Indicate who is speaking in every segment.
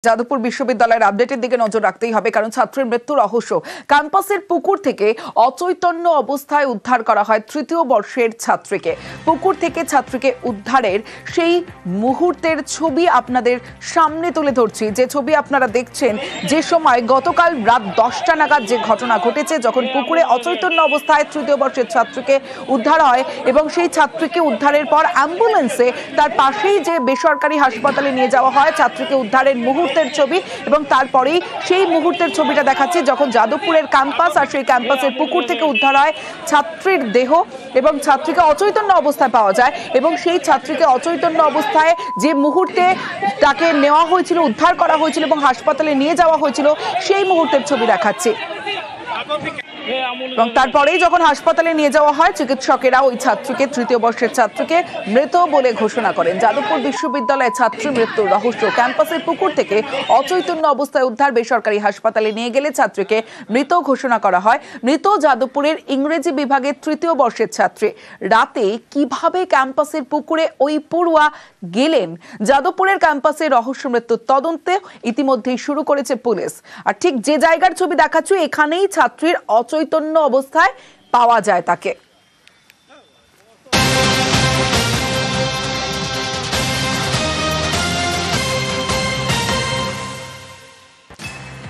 Speaker 1: যাদবপুর বিশ্ববিদ্যালয়ের আপডেটের দিকে নজর রাখতেই হবে, কারণ ছাত্রের মৃত্যু রহস্য। ক্যাম্পাসের পুকুর থেকে অচৈতন্য অবস্থায় উদ্ধার করা হয় তৃতীয় বর্ষের ছাত্রীকে। পুকুর থেকে ছাত্রীকে উদ্ধারের সেই মুহূর্তের ছবি আপনাদের সামনে তুলে ধরছি। যে ছবি আপনারা দেখছেন, যে সময় গতকাল রাত 10টা নাগাদ যে ঘটনা ঘটেছে, যখন পুকুরে অচৈতন্য অবস্থায় তৃতীয় বর্ষের ছাত্রীকে উদ্ধার হয় এবং সেই ছাত্রীকে উদ্ধারের পর অ্যাম্বুলেন্সে তার পাশেই যে বেসরকারি হাসপাতালে নিয়ে যাওয়া হয়। ছাত্রীকে উদ্ধারের মুহূর্তের ছবি এবং তারপরেই সেই মুহূর্তের ছবিটা দেখাচ্ছি, যখন যাদবপুরের ক্যাম্পাস আর সেই ক্যাম্পাসের পুকুর থেকে উদ্ধার হয় ছাত্রীর দেহ এবং ছাত্রীকে অচৈতন্য অবস্থায় পাওয়া যায়। এবং সেই ছাত্রীকে অচৈতন্য অবস্থায় যে মুহূর্তে তাকে নেওয়া হয়েছিল, উদ্ধার করা হয়েছিল এবং হাসপাতালে নিয়ে যাওয়া হয়েছিল, সেই মুহূর্তের ছবি দেখাচ্ছি। এবং তারপরেই যখন হাসপাতালে নিয়ে যাওয়া হয়, চিকিৎসকেরা ওই ছাত্রীকে, তৃতীয় বর্ষের ছাত্রীকে মৃত বলে ঘোষণা করেন। যাদবপুর বিশ্ববিদ্যালয়ে ছাত্রী মৃত্যুর রহস্য। ক্যাম্পাসের পুকুর থেকে অচৈতন্য অবস্থায় উদ্ধার, বেসরকারি হাসপাতালে নিয়ে গেলে ছাত্রীকে মৃত ঘোষণা করা হয়। মৃত যাদবপুরের ইংরেজি বিভাগের তৃতীয় বর্ষের ছাত্রী। রাতে কিভাবে ক্যাম্পাসের পুকুরে ওই পড়ুয়া গেলেন, যাদবপুরের ক্যাম্পাসে রহস্য মৃত্যুর তদন্তে ইতিমধ্যেই শুরু করেছে পুলিশ। আর ঠিক যে জায়গার ছবি দেখাচ্ছি, এখানেই ছাত্রীর অচৈতন্য অবস্থায় পাওয়া যায় তাকে।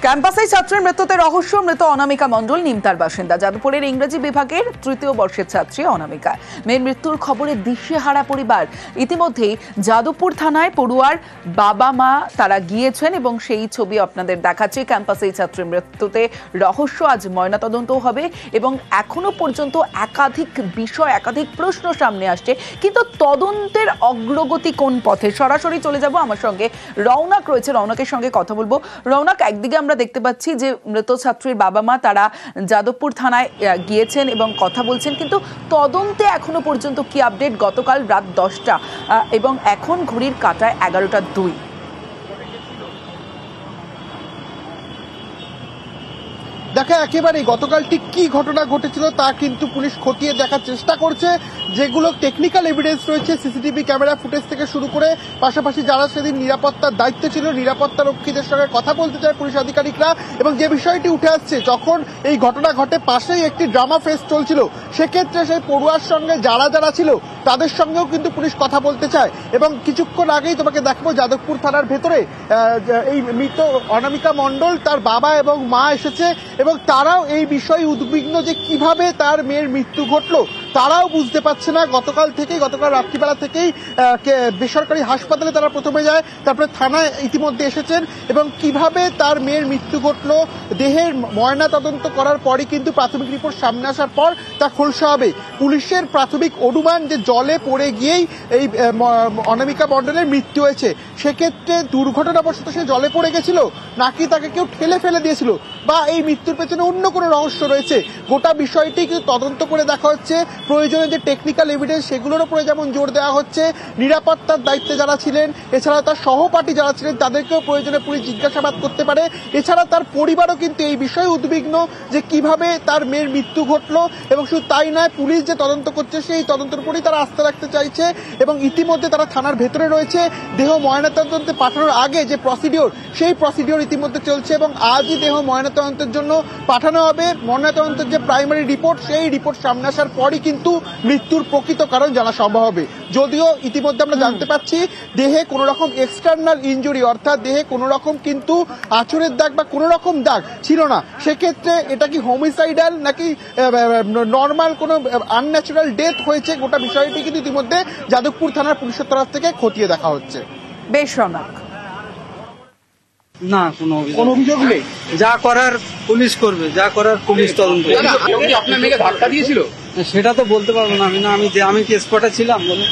Speaker 1: ক্যাম্পাসে ছাত্রীর মৃত্যুতে রহস্য। মৃত অনামিকা মণ্ডল নিমতার বাসিন্দা। যাদবপুরের ইংরেজি বিভাগের তৃতীয় বর্ষের ছাত্রী অনামিকা। মেয়ের মৃত্যুর খবরে দিশেহারা পরিবার। ইতিমধ্যেই যাদবপুর থানায় পড়ুয়ার বাবা মা তারা গিয়েছেন এবং সেই ছবি আপনাদের দেখাচ্ছে। ক্যাম্পাসে ছাত্রীর মৃত্যুতে রহস্য। আজ ময়নাতদন্ত হবে এবং এখনো পর্যন্ত একাধিক বিষয়, একাধিক প্রশ্ন সামনে আসছে, কিন্তু তদন্তের অগ্রগতি কোন পথে? সরাসরি চলে যাব, আমার সঙ্গে রৌনক রয়েছে, রৌনকের সঙ্গে কথা বলবো। রৌনক, একদিকে আমরা দেখতে পাচ্ছি যে মৃত ছাত্রীর বাবা মা তারা যাদবপুর থানায় গিয়েছেন এবং কথা বলছেন, কিন্তু তদন্তে এখনো পর্যন্ত কি আপডেট? গতকাল রাত 10টা এবং এখন ঘড়ির কাঁটায় 11:02।
Speaker 2: দেখা একেবারেই গতকাল ঠিক কি ঘটনা ঘটেছিল তা কিন্তু পুলিশ খতিয়ে দেখার চেষ্টা করছে। যেগুলো টেকনিক্যাল এভিডেন্স রয়েছে, সিসিটিভি ক্যামেরা ফুটেজ থেকে শুরু করে, পাশাপাশি যারা সেদিন নিরাপত্তার দায়িত্বে ছিল, নিরাপত্তা রক্ষীদের সঙ্গে কথা বলতে চায় পুলিশ আধিকারিকরা। এবং যে বিষয়টি উঠে আসছে, যখন এই ঘটনা ঘটে পাশেই একটি ড্রামা ফেস্ট চলছিল, সেক্ষেত্রে সেই পড়ুয়ার সঙ্গে যারা ছিল তাদের সঙ্গেও কিন্তু পুলিশ কথা বলতে চায়। এবং কিছুক্ষণ আগেই তোমাকে দেখবো যাদবপুর থানার ভেতরে এই মৃত অনামিকা মণ্ডল, তার বাবা এবং মা এসেছে এবং তারাও এই বিষয়ে উদ্বিগ্ন যে কিভাবে তার মেয়ের মৃত্যু ঘটলো। তারাও বুঝতে পারছে না। গতকাল রাত্রিবেলা থেকেই বেসরকারি হাসপাতালে তারা প্রথমে যায়, তারপরে থানায় ইতিমধ্যে এসেছেন এবং কিভাবে তার মেয়ের মৃত্যু ঘটলো দেহের ময়না তদন্ত করার পরই কিন্তু প্রাথমিক রিপোর্ট সামনে আসার পর তা খোলসা হবে। পুলিশের প্রাথমিক অনুমান যে জলে পড়ে গিয়েই এই অনামিকা মণ্ডলের মৃত্যু হয়েছে। সেক্ষেত্রে দুর্ঘটনাবশত সে জলে পড়ে গেছিল, নাকি তাকে কেউ ঠেলে ফেলে দিয়েছিল, বা এই মৃত্যুর পেছনে অন্য কোনো রহস্য রয়েছে, গোটা বিষয়টি কিন্তু তদন্ত করে দেখা হচ্ছে। প্রয়োজনে যে টেকনিক্যাল এভিডেন্স, সেগুলোর উপরে যেমন জোর দেওয়া হচ্ছে, নিরাপত্তার দায়িত্বে যারা ছিলেন, এছাড়া তার সহপাঠী যারা ছিলেন, তাদেরকেও প্রয়োজনে পুলিশ জিজ্ঞাসাবাদ করতে পারে। এছাড়া তার পরিবারও কিন্তু এই বিষয়ে উদ্বিগ্ন যে কিভাবে তার মেয়ের মৃত্যু ঘটলো। এবং শুধু তাই নয়, পুলিশ যে তদন্ত করছে সেই তদন্তের উপরেই তারা আস্থা রাখতে চাইছে এবং ইতিমধ্যে তারা থানার ভেতরে রয়েছে। দেহ ময়নাতদন্তে পাঠানোর আগে যে প্রসিডিওর, সেই প্রসিডিওর ইতিমধ্যে চলছে এবং আজই দেহ ময়নাতদন্তের জন্য পাঠানো হবে। ময়নাতদন্তের যে প্রাইমারি রিপোর্ট, সেই রিপোর্ট সামনে আসার পরই কিন্তু মৃত্যুর প্রকৃত কারণ জানা সম্ভব হবে। যদিও ইতিমধ্যে আমরা জানতে পারছি দেহে কোনো রকম এক্সটার্নাল ইনজুরি, অর্থাৎ দেহে কোনো রকম কিন্তু আঁচড়ের দাগ বা কোনো রকম দাগ ছিল না। সেক্ষেত্রে এটা কি হোমিসাইডাল নাকি নর্মাল কোনো আনন্যাচুরাল ডেথ হয়েছে, গোটা বিষয়টি কিন্তু ইতিমধ্যে যাদবপুর থানার পুলিশের তরফ থেকে খতিয়ে দেখা হচ্ছে।
Speaker 1: বেশ রৌনক।
Speaker 3: না, কোনো অভিযোগ নেই। যা করার পুলিশ করবে, যা করার পুলিশ তদন্ত।
Speaker 4: আপনার মেয়েকে ধাক্কা দিয়েছিল?
Speaker 3: সেটা তো বলতে পারবো না আমি কি স্পটে ছিলাম বলে।